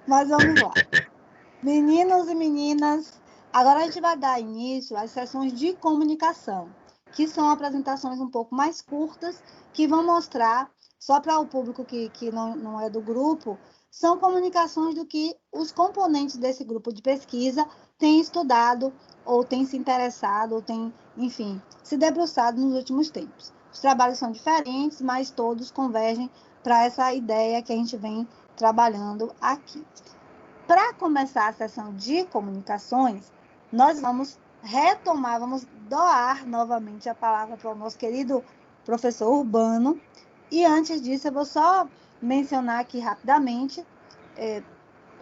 Mas vamos lá. Meninos e meninas, agora a gente vai dar início às sessões de comunicação, que são apresentações um pouco mais curtas, que vão mostrar, só para o público que não é do grupo, são comunicações do que os componentes desse grupo de pesquisa têm estudado, ou têm se interessado, ou têm, enfim, se debruçado nos últimos tempos. Os trabalhos são diferentes, mas todos convergem para essa ideia que a gente vem trabalhando aqui. Para começar a sessão de comunicações, nós vamos retomar, vamos doar novamente a palavra para o nosso querido professor Urbano. E antes disso, eu vou só mencionar aqui rapidamente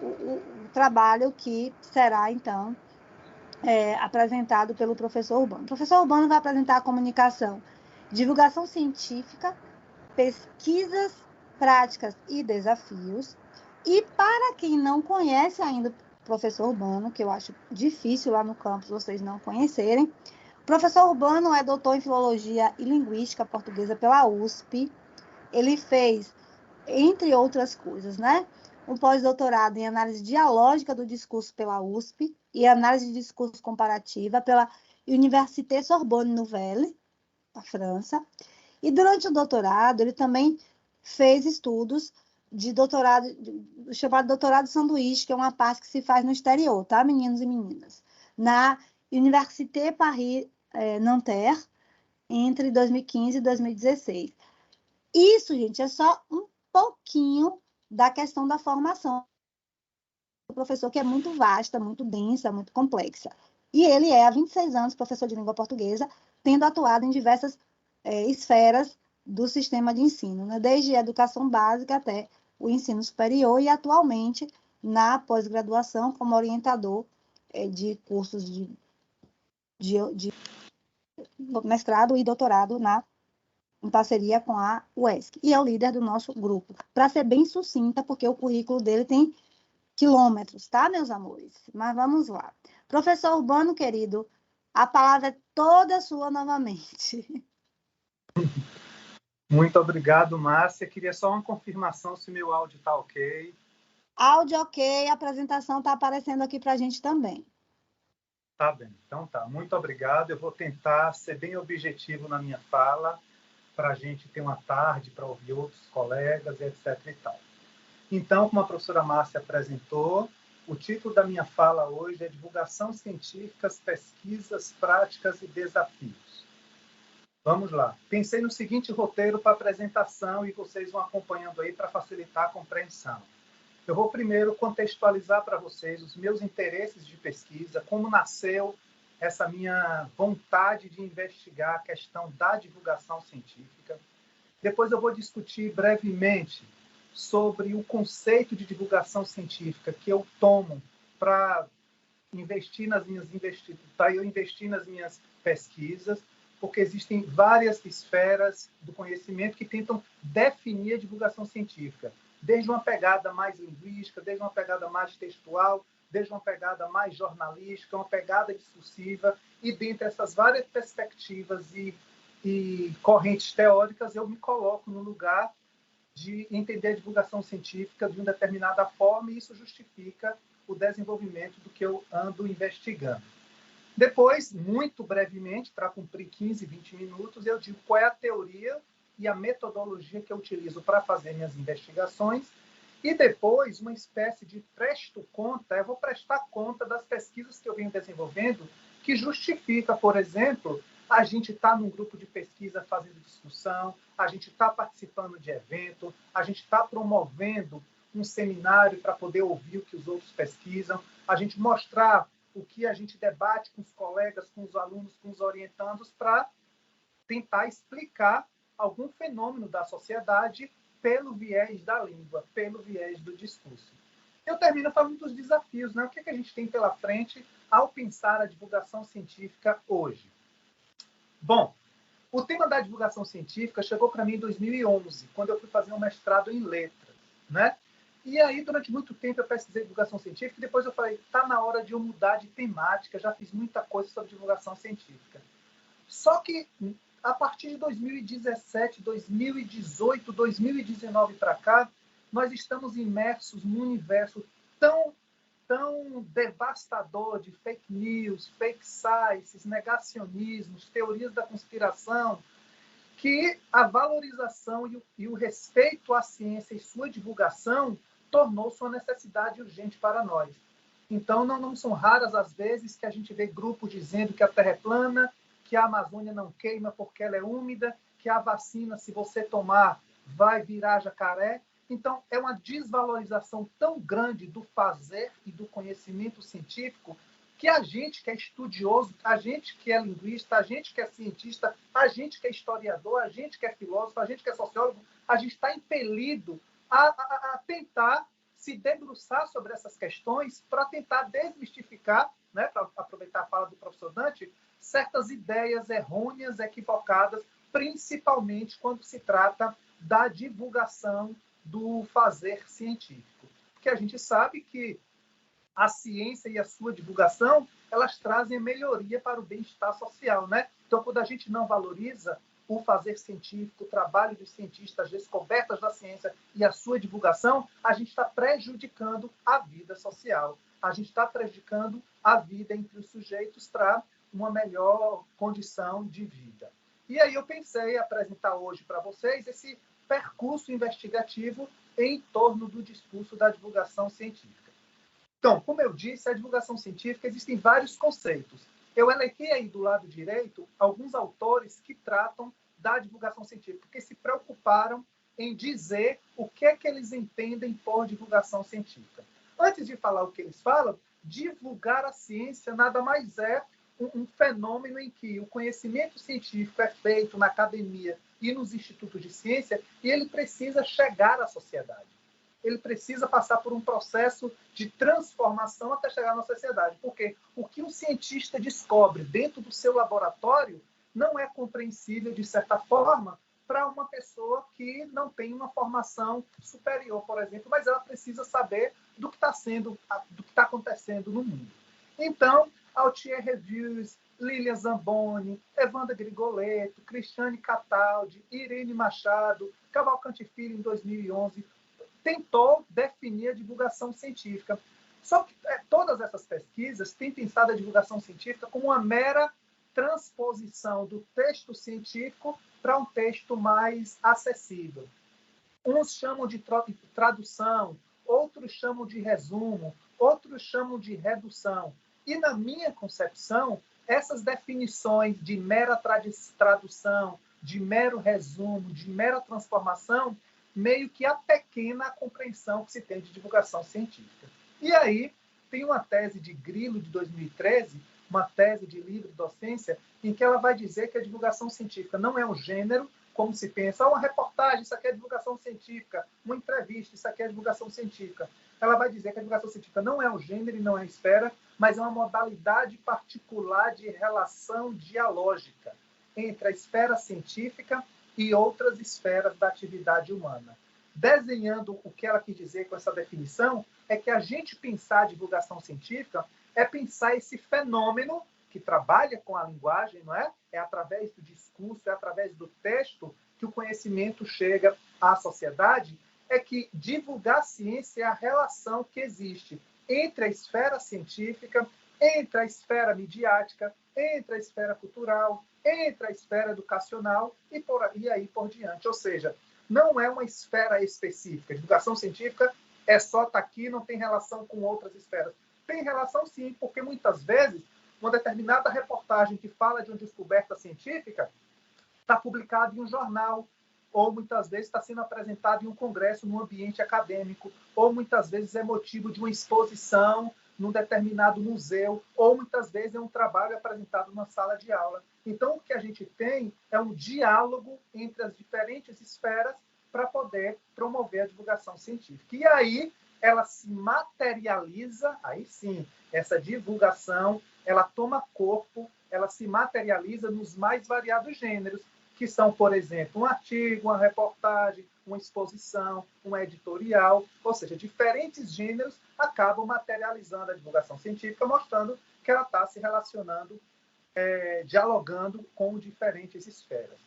o trabalho que será, então, apresentado pelo professor Urbano. O professor Urbano vai apresentar a comunicação, divulgação científica, pesquisas, práticas e desafios. E para quem não conhece ainda o professor Urbano, que eu acho difícil lá no campus vocês não conhecerem, o professor Urbano é doutor em Filologia e Linguística Portuguesa pela USP. Ele fez, entre outras coisas, né, um pós-doutorado em Análise Dialógica do Discurso pela USP e Análise de Discurso Comparativa pela Université Sorbonne Nouvelle, da França. E durante o doutorado, ele também fez estudos de doutorado, chamado doutorado sanduíche, que é uma parte que se faz no exterior, tá, meninos e meninas? Na Université Paris Nanterre, entre 2015 e 2016. Isso, gente, é só um pouquinho da questão da formação do professor, que é muito vasta, muito densa, muito complexa. E ele é, há 26 anos, professor de língua portuguesa, tendo atuado em diversas esferas do sistema de ensino, né? Desde a educação básica até o ensino superior e, atualmente, na pós-graduação, como orientador de cursos de mestrado e doutorado em parceria com a UESC. E é o líder do nosso grupo. Para ser bem sucinta, porque o currículo dele tem quilômetros, tá, meus amores? Mas vamos lá. Professor Urbano, querido, a palavra é toda sua novamente. Muito obrigado, Márcia. Queria só uma confirmação se meu áudio está ok. Áudio ok, a apresentação está aparecendo aqui para a gente também. Tá bem, então tá. Muito obrigado. Eu vou tentar ser bem objetivo na minha fala, para a gente ter uma tarde para ouvir outros colegas, etc. e tal. Então, como a professora Márcia apresentou, o título da minha fala hoje é Divulgação Científicas, Pesquisas, Práticas e Desafios. Vamos lá. Pensei no seguinte roteiro para a apresentação e vocês vão acompanhando aí para facilitar a compreensão. Eu vou primeiro contextualizar para vocês os meus interesses de pesquisa, como nasceu essa minha vontade de investigar a questão da divulgação científica. Depois eu vou discutir brevemente sobre o conceito de divulgação científica que eu tomo para investir nas minhas pesquisas, porque existem várias esferas do conhecimento que tentam definir a divulgação científica, desde uma pegada mais linguística, desde uma pegada mais textual, desde uma pegada mais jornalística, uma pegada discursiva, e dentre essas várias perspectivas e correntes teóricas, eu me coloco no lugar de entender a divulgação científica de uma determinada forma, e isso justifica o desenvolvimento do que eu ando investigando. Depois, muito brevemente, para cumprir 15, 20 minutos, eu digo qual é a teoria e a metodologia que eu utilizo para fazer minhas investigações, e depois uma espécie de eu vou prestar conta das pesquisas que eu venho desenvolvendo, que justifica, por exemplo, a gente está num grupo de pesquisa fazendo discussão, a gente está participando de evento, a gente está promovendo um seminário para poder ouvir o que os outros pesquisam, a gente mostrar o que a gente debate com os colegas, com os alunos, com os orientandos, para tentar explicar algum fenômeno da sociedade pelo viés da língua, pelo viés do discurso. Eu termino falando dos desafios, né? O que a gente tem pela frente ao pensar a divulgação científica hoje? Bom, o tema da divulgação científica chegou para mim em 2011, quando eu fui fazer um mestrado em letras, né? E aí, durante muito tempo, eu pesquisei divulgação científica e depois eu falei, está na hora de eu mudar de temática, já fiz muita coisa sobre divulgação científica. Só que, a partir de 2017, 2018, 2019 para cá, nós estamos imersos num universo tão devastador de fake news, fake sciences, negacionismos, teorias da conspiração, que a valorização e o respeito à ciência e sua divulgação tornou-se uma necessidade urgente para nós. Então, não são raras as vezes que a gente vê grupos dizendo que a Terra é plana, que a Amazônia não queima porque ela é úmida, que a vacina, se você tomar, vai virar jacaré. Então, é uma desvalorização tão grande do fazer e do conhecimento científico que a gente que é estudioso, a gente que é linguista, a gente que é cientista, a gente que é historiador, a gente que é filósofo, a gente que é sociólogo, a gente está impelido a tentar se debruçar sobre essas questões para tentar desmistificar, né, para aproveitar a fala do professor Dante, certas ideias errôneas, equivocadas, principalmente quando se trata da divulgação do fazer científico. Porque a gente sabe que a ciência e a sua divulgação, elas trazem melhoria para o bem-estar social, né? Então, quando a gente não valoriza o fazer científico, o trabalho dos cientistas, as descobertas da ciência e a sua divulgação, a gente está prejudicando a vida social. A gente está prejudicando a vida entre os sujeitos para uma melhor condição de vida. E aí eu pensei em apresentar hoje para vocês esse percurso investigativo em torno do discurso da divulgação científica. Então, como eu disse, a divulgação científica existem vários conceitos. Eu elenquei aí do lado direito alguns autores que tratam da divulgação científica, que se preocuparam em dizer o que é que eles entendem por divulgação científica. Antes de falar o que eles falam, divulgar a ciência nada mais é um fenômeno em que o conhecimento científico é feito na academia e nos institutos de ciência e ele precisa chegar à sociedade. Ele precisa passar por um processo de transformação até chegar na sociedade. Porque o que um cientista descobre dentro do seu laboratório não é compreensível, de certa forma, para uma pessoa que não tem uma formação superior, por exemplo, mas ela precisa saber do que está acontecendo no mundo. Então, Altier Reviews, Lilian Zamboni, Evandra Grigoletto, Cristiane Cataldi, Irene Machado, Cavalcante Filho, em 2011, tentou definir a divulgação científica. Só que todas essas pesquisas têm pensado a divulgação científica como uma mera transposição do texto científico para um texto mais acessível. Uns chamam de tradução, outros chamam de resumo, outros chamam de redução. E, na minha concepção, essas definições de mera tradução, de mero resumo, de mera transformação, meio que apequena a compreensão que se tem de divulgação científica. E aí tem uma tese de Grillo, de 2013, uma tese de livre docência, em que ela vai dizer que a divulgação científica não é um gênero, como se pensa, uma reportagem, isso aqui é divulgação científica, uma entrevista, isso aqui é divulgação científica. Ela vai dizer que a divulgação científica não é um gênero e não é esfera, mas é uma modalidade particular de relação dialógica entre a esfera científica e outras esferas da atividade humana. Desenhando o que ela quis dizer com essa definição, é que a gente pensar a divulgação científica é pensar esse fenômeno que trabalha com a linguagem, não é? É através do discurso, é através do texto que o conhecimento chega à sociedade, é que divulgar a ciência é a relação que existe entre a esfera científica, entre a esfera midiática, entre a esfera cultural, entre a esfera educacional e aí por diante. Ou seja, não é uma esfera específica. A divulgação científica é só estar aqui, não tem relação com outras esferas. Tem relação sim, porque muitas vezes uma determinada reportagem que fala de uma descoberta científica está publicada em um jornal, ou muitas vezes está sendo apresentado em um congresso, num ambiente acadêmico, ou muitas vezes é motivo de uma exposição num determinado museu, ou muitas vezes é um trabalho apresentado numa sala de aula. Então, o que a gente tem é um diálogo entre as diferentes esferas para poder promover a divulgação científica. E aí ela se materializa, aí sim, essa divulgação, ela toma corpo, ela se materializa nos mais variados gêneros, que são, por exemplo, um artigo, uma reportagem, uma exposição, um editorial, ou seja, diferentes gêneros acabam materializando a divulgação científica, mostrando que ela está se relacionando, dialogando com diferentes esferas.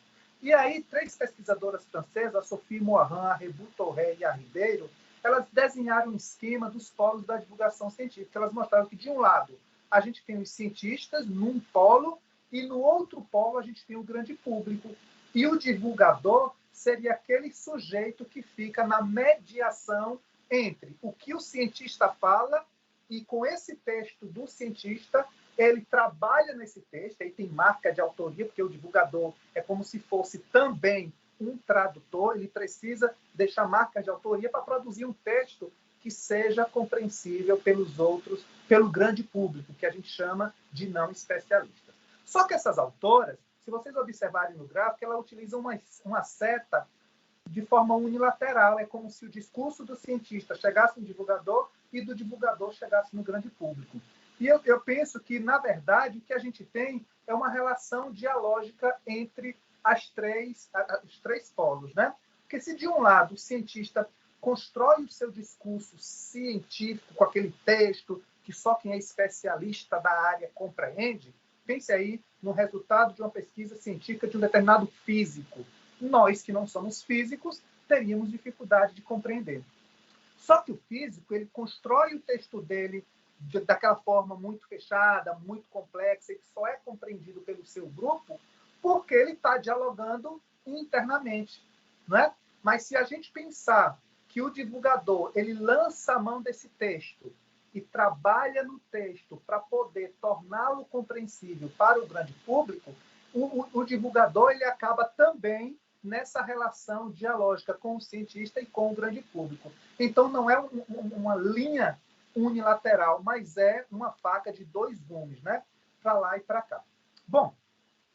E aí, 3 pesquisadoras francesas, a Sophie Morin, a Rebu Torre e a Ribeiro, elas desenharam um esquema dos polos da divulgação científica. Elas mostraram que, de um lado, a gente tem os cientistas num polo e no outro polo a gente tem o grande público. E o divulgador seria aquele sujeito que fica na mediação entre o que o cientista fala e, com esse texto do cientista, ele trabalha nesse texto, aí tem marca de autoria, porque o divulgador é como se fosse também um tradutor, ele precisa deixar marca de autoria para produzir um texto que seja compreensível pelos outros, pelo grande público, que a gente chama de não especialistas. Só que essas autoras, se vocês observarem no gráfico, ela utiliza uma seta de forma unilateral. É como se o discurso do cientista chegasse no divulgador e do divulgador chegasse no grande público. E eu penso que, na verdade, o que a gente tem é uma relação dialógica entre os três polos, né? Porque se, de um lado, o cientista constrói o seu discurso científico com aquele texto que só quem é especialista da área compreende, pense aí no resultado de uma pesquisa científica de um determinado físico. Nós, que não somos físicos, teríamos dificuldade de compreender. Só que o físico, ele constrói o texto dele daquela forma muito fechada, muito complexa, e que só é compreendido pelo seu grupo, porque ele está dialogando internamente, não é? Mas se a gente pensar que o divulgador ele lança a mão desse texto e trabalha no texto para poder torná-lo compreensível para o grande público, o divulgador ele acaba também nessa relação dialógica com o cientista e com o grande público. Então, não é uma linha unilateral, mas é uma faca de dois gumes, né? Para lá e para cá. Bom,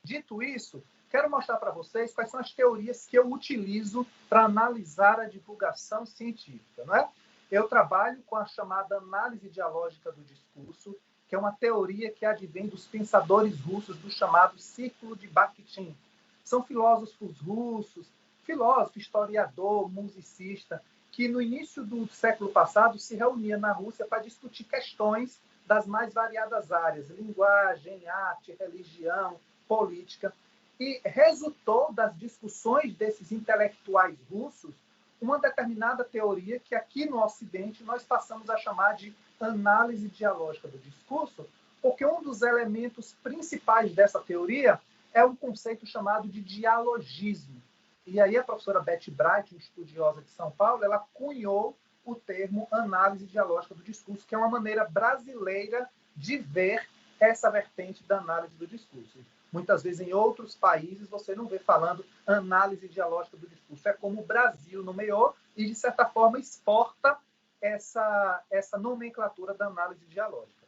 dito isso, quero mostrar para vocês quais são as teorias que eu utilizo para analisar a divulgação científica, não é? Eu trabalho com a chamada análise dialógica do discurso, que é uma teoria que advém dos pensadores russos do chamado Círculo de Bakhtin. São filósofos russos, filósofo, historiador, musicista, que no início do século passado se reunia na Rússia para discutir questões das mais variadas áreas, linguagem, arte, religião, política, e resultou das discussões desses intelectuais russos uma determinada teoria que aqui no Ocidente nós passamos a chamar de análise dialógica do discurso, porque um dos elementos principais dessa teoria é um conceito chamado de dialogismo. E aí a professora Betty Bright, uma estudiosa de São Paulo, ela cunhou o termo análise dialógica do discurso, que é uma maneira brasileira de ver essa vertente da análise do discurso. Muitas vezes, em outros países, você não vê falando análise dialógica do discurso. É como o Brasil nomeou e, de certa forma, exporta essa nomenclatura da análise dialógica.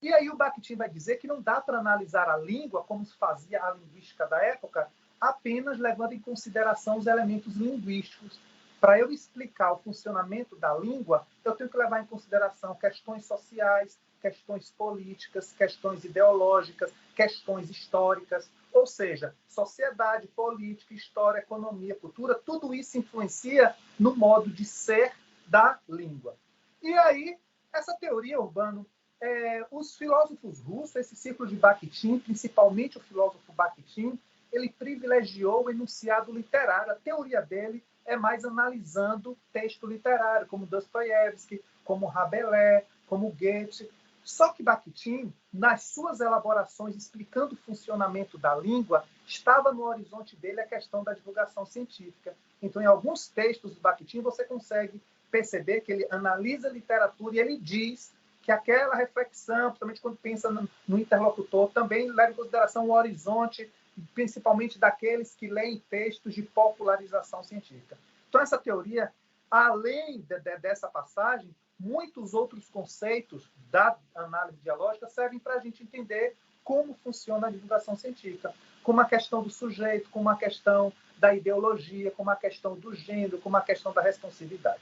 E aí o Bakhtin vai dizer que não dá para analisar a língua, como se fazia a linguística da época, apenas levando em consideração os elementos linguísticos. Para eu explicar o funcionamento da língua, eu tenho que levar em consideração questões sociais, questões políticas, questões ideológicas, questões históricas, ou seja, sociedade, política, história, economia, cultura, tudo isso influencia no modo de ser da língua. E aí, essa teoria, Urbano, os filósofos russos, esse ciclo de Bakhtin, principalmente o filósofo Bakhtin, ele privilegiou o enunciado literário. A teoria dele é mais analisando texto literário, como Dostoiévski, como Rabelais, como Goethe. Só que Bakhtin, nas suas elaborações explicando o funcionamento da língua, estava no horizonte dele a questão da divulgação científica. Então, em alguns textos do Bakhtin, você consegue perceber que ele analisa a literatura e ele diz que aquela reflexão, principalmente quando pensa no interlocutor, também leva em consideração o horizonte, principalmente daqueles que leem textos de popularização científica. Então, essa teoria, além dessa passagem, muitos outros conceitos da análise dialógica servem para a gente entender como funciona a divulgação científica, como a questão do sujeito, como a questão da ideologia, como a questão do gênero, como a questão da responsividade.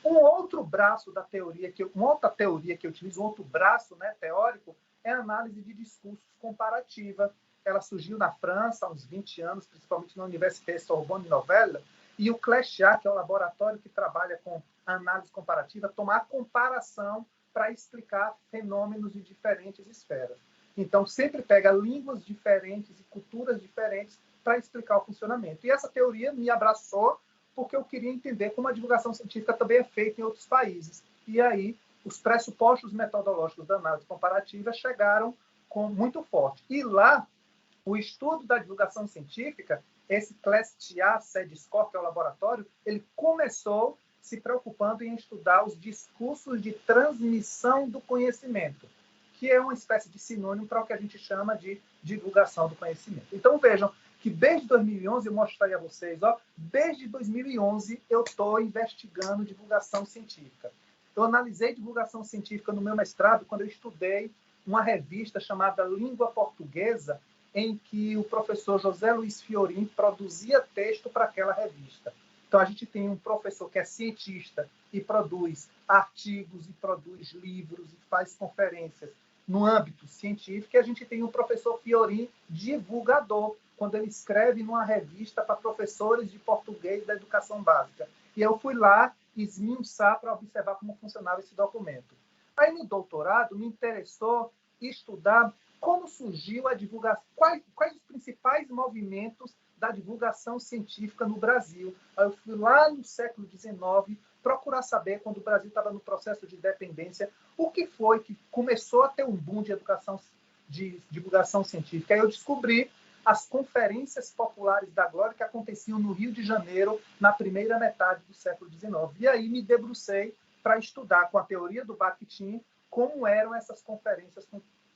Um outro braço da teoria, uma outra teoria que eu utilizo, um outro braço, né, teórico, é a análise de discursos comparativa. Ela surgiu na França há uns 20 anos, principalmente na Université Sorbonne Nouvelle, e o Cléchat, que é o laboratório que trabalha com análise comparativa, toma a comparação para explicar fenômenos de diferentes esferas. Então, sempre pega línguas diferentes e culturas diferentes para explicar o funcionamento. E essa teoria me abraçou porque eu queria entender como a divulgação científica também é feita em outros países. E aí, os pressupostos metodológicos da análise comparativa chegaram muito forte. E lá, o estudo da divulgação científica, esse CLAST-A, SEDSCORE, que é o laboratório, ele começou se preocupando em estudar os discursos de transmissão do conhecimento, que é uma espécie de sinônimo para o que a gente chama de divulgação do conhecimento. Então, vejam que desde 2011, eu mostrei a vocês, desde 2011 eu estou investigando divulgação científica. Eu analisei divulgação científica no meu mestrado quando eu estudei uma revista chamada Língua Portuguesa, em que o professor José Luiz Fiorin produzia texto para aquela revista. Então, a gente tem um professor que é cientista e produz artigos, e produz livros, e faz conferências no âmbito científico, e a gente tem um professor Fiorin divulgador, quando ele escreve numa revista para professores de português da educação básica. E eu fui lá esmiuçar para observar como funcionava esse documento. Aí, no doutorado, me interessou estudar como surgiu a divulgação, quais os principais movimentos da divulgação científica no Brasil. Aí eu fui lá no século XIX procurar saber, quando o Brasil estava no processo de independência, o que foi que começou a ter um boom de divulgação científica. Aí eu descobri as conferências populares da Glória que aconteciam no Rio de Janeiro na primeira metade do século XIX. E aí me debrucei para estudar com a teoria do Bakhtin como eram essas conferências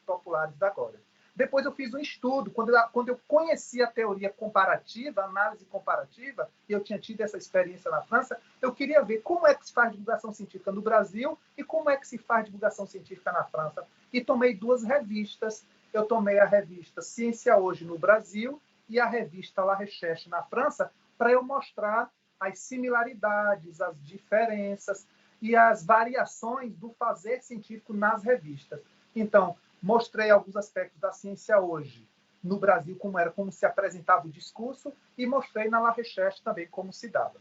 populares da Glória. Depois eu fiz um estudo, quando eu conheci a teoria comparativa, a análise comparativa, e eu tinha tido essa experiência na França, eu queria ver como é que se faz divulgação científica no Brasil e como é que se faz divulgação científica na França. E tomei duas revistas. Eu tomei a revista Ciência Hoje no Brasil e a revista La Recherche na França, para eu mostrar as similaridades, as diferenças e as variações do fazer científico nas revistas. Então, mostrei alguns aspectos da Ciência Hoje no Brasil, como se apresentava o discurso, e mostrei na La Recherche também como se dava.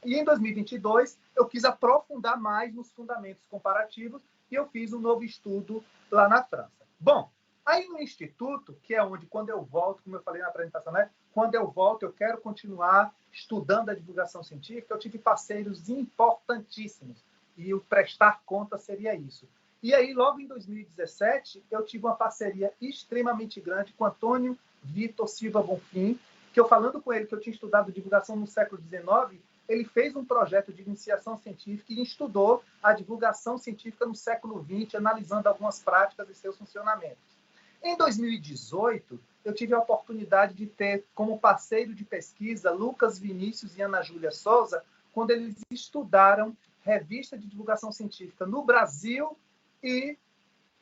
E em 2022, eu quis aprofundar mais nos fundamentos comparativos e eu fiz um novo estudo lá na França. Bom, aí no Instituto, que é onde, quando eu volto, como eu falei na apresentação, né? Quando eu volto, eu quero continuar estudando a divulgação científica, eu tive parceiros importantíssimos, e o prestar conta seria isso. E aí, logo em 2017, eu tive uma parceria extremamente grande com Antônio Vitor Silva Bonfim, que eu falando com ele que eu tinha estudado divulgação no século XIX, ele fez um projeto de iniciação científica e estudou a divulgação científica no século XX, analisando algumas práticas e seus funcionamentos. Em 2018, eu tive a oportunidade de ter como parceiro de pesquisa Lucas Vinícius e Ana Júlia Souza, quando eles estudaram revista de divulgação científica no Brasil e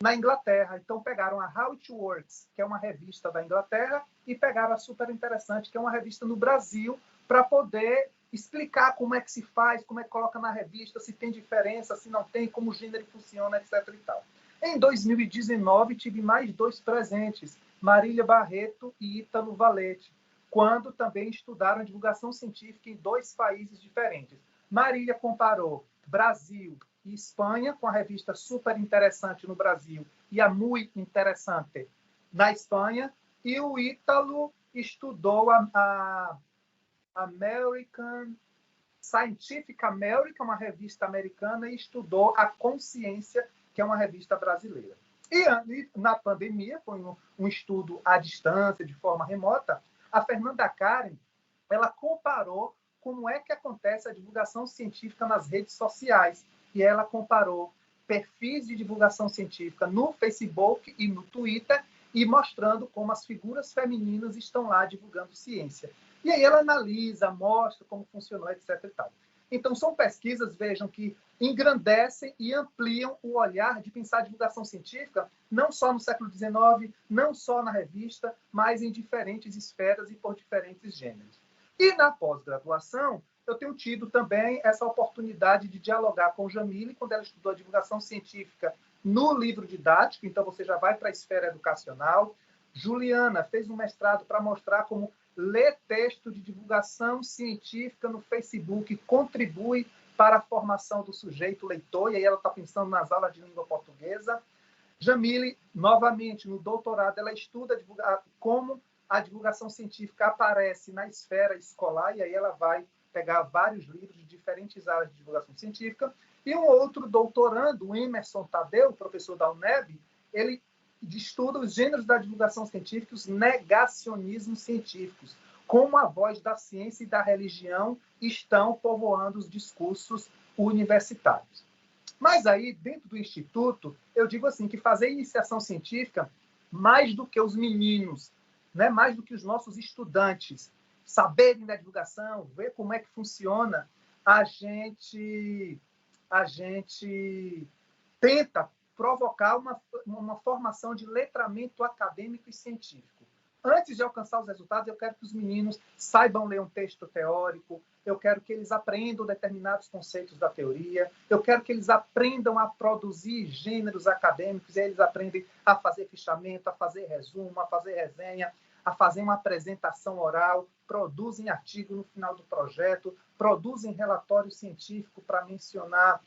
na Inglaterra. Então, pegaram a How It Works, que é uma revista da Inglaterra, e pegaram a Super Interessante, que é uma revista no Brasil, para poder explicar como é que se faz, como é que coloca na revista, se tem diferença, se não tem, como o gênero funciona, etc. e tal. Em 2019, tive mais dois presentes, Marília Barreto e Ítalo Valete, quando também estudaram divulgação científica em dois países diferentes. Marília comparou Brasil e Espanha, com a revista Super Interessante no Brasil e a Muito Interessante na Espanha, e o Ítalo estudou a American Scientific American, uma revista americana, e estudou a Consciência, que é uma revista brasileira. E na pandemia, foi um estudo à distância, de forma remota, a Fernanda Karen, ela comparou como é que acontece a divulgação científica nas redes sociais. E ela comparou perfis de divulgação científica no Facebook e no Twitter, e mostrando como as figuras femininas estão lá divulgando ciência. E aí ela analisa, mostra como funcionou, etc. e tal. Então, são pesquisas, vejam, que engrandecem e ampliam o olhar de pensar a divulgação científica, não só no século XIX, não só na revista, mas em diferentes esferas e por diferentes gêneros. E na pós-graduação, eu tenho tido também essa oportunidade de dialogar com Jamile, quando ela estudou a divulgação científica no livro didático, então você já vai para a esfera educacional. Juliana fez um mestrado para mostrar como ler texto de divulgação científica no Facebook contribui para a formação do sujeito leitor, e aí ela está pensando nas aulas de língua portuguesa. Jamile, novamente, no doutorado, ela estuda como a divulgação científica aparece na esfera escolar, e aí ela vai pegar vários livros de diferentes áreas de divulgação científica. E um outro doutorando, o Emerson Tadeu, professor da UNEB, ele estuda os gêneros da divulgação científica, os negacionismos científicos, como a voz da ciência e da religião estão povoando os discursos universitários. Mas aí, dentro do Instituto, eu digo assim, que fazer iniciação científica, mais do que os meninos, né, mais do que os nossos estudantes saberem da divulgação, ver como é que funciona, a gente tenta provocar uma formação de letramento acadêmico e científico. Antes de alcançar os resultados, eu quero que os meninos saibam ler um texto teórico, eu quero que eles aprendam determinados conceitos da teoria, eu quero que eles aprendam a produzir gêneros acadêmicos, e eles aprendem a fazer fichamento, a fazer resumo, a fazer resenha, a fazer uma apresentação oral, produzem artigo no final do projeto, produzem relatório científico para mencionar,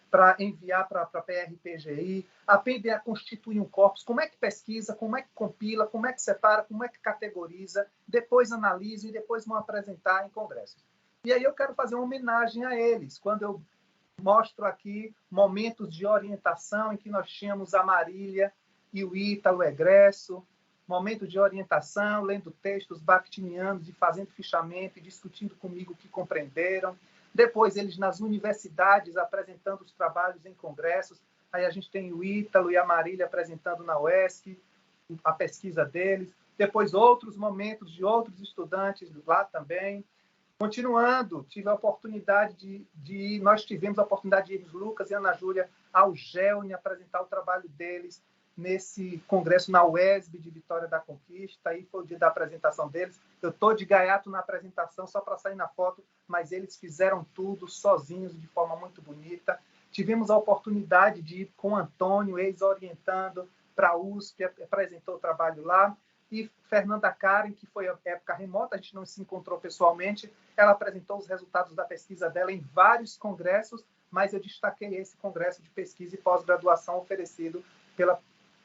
para enviar para a PRPGI, aprender a constituir um corpus, como é que pesquisa, como é que compila, como é que separa, como é que categoriza, depois analisa e depois vão apresentar em congressos. E aí eu quero fazer uma homenagem a eles, quando eu mostro aqui momentos de orientação em que nós tínhamos a Marília e o Ítalo egresso, momento de orientação, lendo textos bakhtinianos e fazendo fichamento e discutindo comigo o que compreenderam. Depois, eles nas universidades apresentando os trabalhos em congressos. Aí a gente tem o Ítalo e a Marília apresentando na UESC a pesquisa deles. Depois, outros momentos de outros estudantes lá também. Continuando, tive a oportunidade nós tivemos a oportunidade de ir, Lucas e Ana Júlia, ao GELNE, apresentar o trabalho deles nesse congresso na UESB de Vitória da Conquista. Aí foi o dia da apresentação deles. Eu estou de gaiato na apresentação só para sair na foto, mas eles fizeram tudo sozinhos, de forma muito bonita. Tivemos a oportunidade de ir com o Antônio, ex-orientando, para a USP, apresentou o trabalho lá. E Fernanda Karen, que foi a época remota, a gente não se encontrou pessoalmente, ela apresentou os resultados da pesquisa dela em vários congressos, mas eu destaquei esse congresso de pesquisa e pós-graduação oferecido pela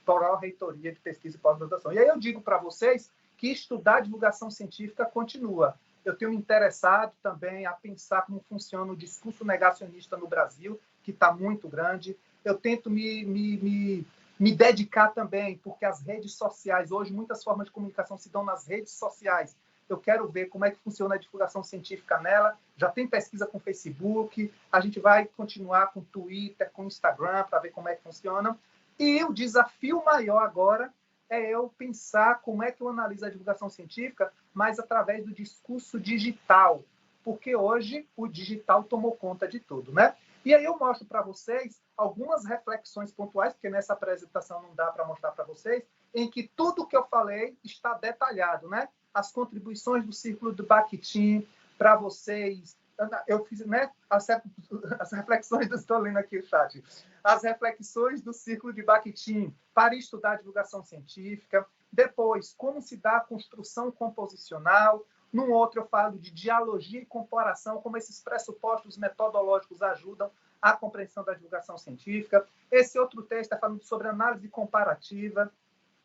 Pró-Reitoria de Pesquisa e Pós-Graduação. E aí eu digo para vocês que estudar divulgação científica continua. Eu tenho me interessado também a pensar como funciona o discurso negacionista no Brasil, que está muito grande. Eu tento me dedicar também, porque as redes sociais, hoje muitas formas de comunicação se dão nas redes sociais. Eu quero ver como é que funciona a divulgação científica nela. Já tem pesquisa com Facebook, a gente vai continuar com Twitter, com Instagram, para ver como é que funciona. E o desafio maior agora é eu pensar como é que eu analiso a divulgação científica, mas através do discurso digital, porque hoje o digital tomou conta de tudo, né? E aí eu mostro para vocês algumas reflexões pontuais, porque nessa apresentação não dá para mostrar para vocês, em que tudo que eu falei está detalhado, né? As contribuições do Círculo do Bakhtin para vocês. Eu fiz, né, as reflexões, estou lendo aqui o chat, as reflexões do Círculo de Bakhtin para estudar a divulgação científica. Depois, como se dá a construção composicional. Num outro, eu falo de dialogia e comparação, como esses pressupostos metodológicos ajudam a compreensão da divulgação científica. Esse outro texto é falando sobre análise comparativa.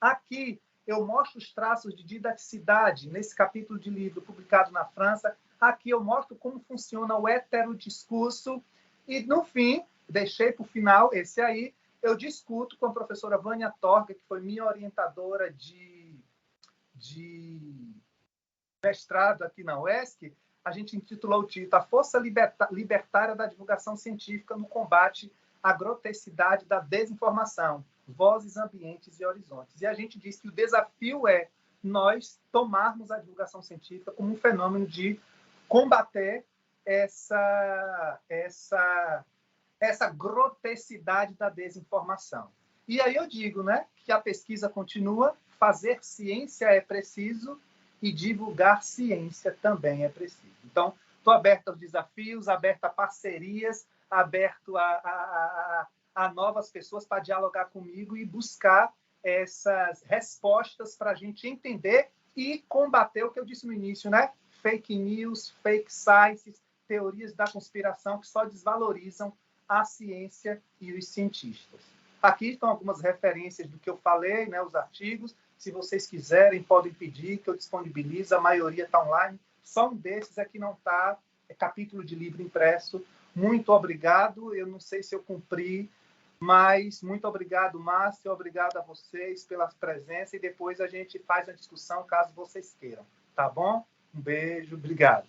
Aqui, eu mostro os traços de didaticidade nesse capítulo de livro publicado na França. Aqui eu mostro como funciona o heterodiscurso. E, no fim, deixei para o final esse aí, eu discuto com a professora Vânia Torga, que foi minha orientadora de mestrado aqui na UESC. A gente intitulou o título A Força Libertária da Divulgação Científica no Combate à Grotesquidade da Desinformação, Vozes, Ambientes e Horizontes. E a gente diz que o desafio é nós tomarmos a divulgação científica como um fenômeno de combater essa grotesquidade da desinformação. E aí eu digo, né, que a pesquisa continua, fazer ciência é preciso e divulgar ciência também é preciso. Então, estou aberto aos desafios, aberto a parcerias, aberto a novas pessoas para dialogar comigo e buscar essas respostas para a gente entender e combater o que eu disse no início, né? Fake news, fake sciences, teorias da conspiração que só desvalorizam a ciência e os cientistas. Aqui estão algumas referências do que eu falei, né, os artigos. Se vocês quiserem, podem pedir que eu disponibilize. A maioria está online. Só um desses é que não está, é capítulo de livro impresso. Muito obrigado. Eu não sei se eu cumpri, mas muito obrigado, Márcia. Obrigado a vocês pela presença. E depois a gente faz a discussão, caso vocês queiram. Tá bom? Um beijo. Obrigado.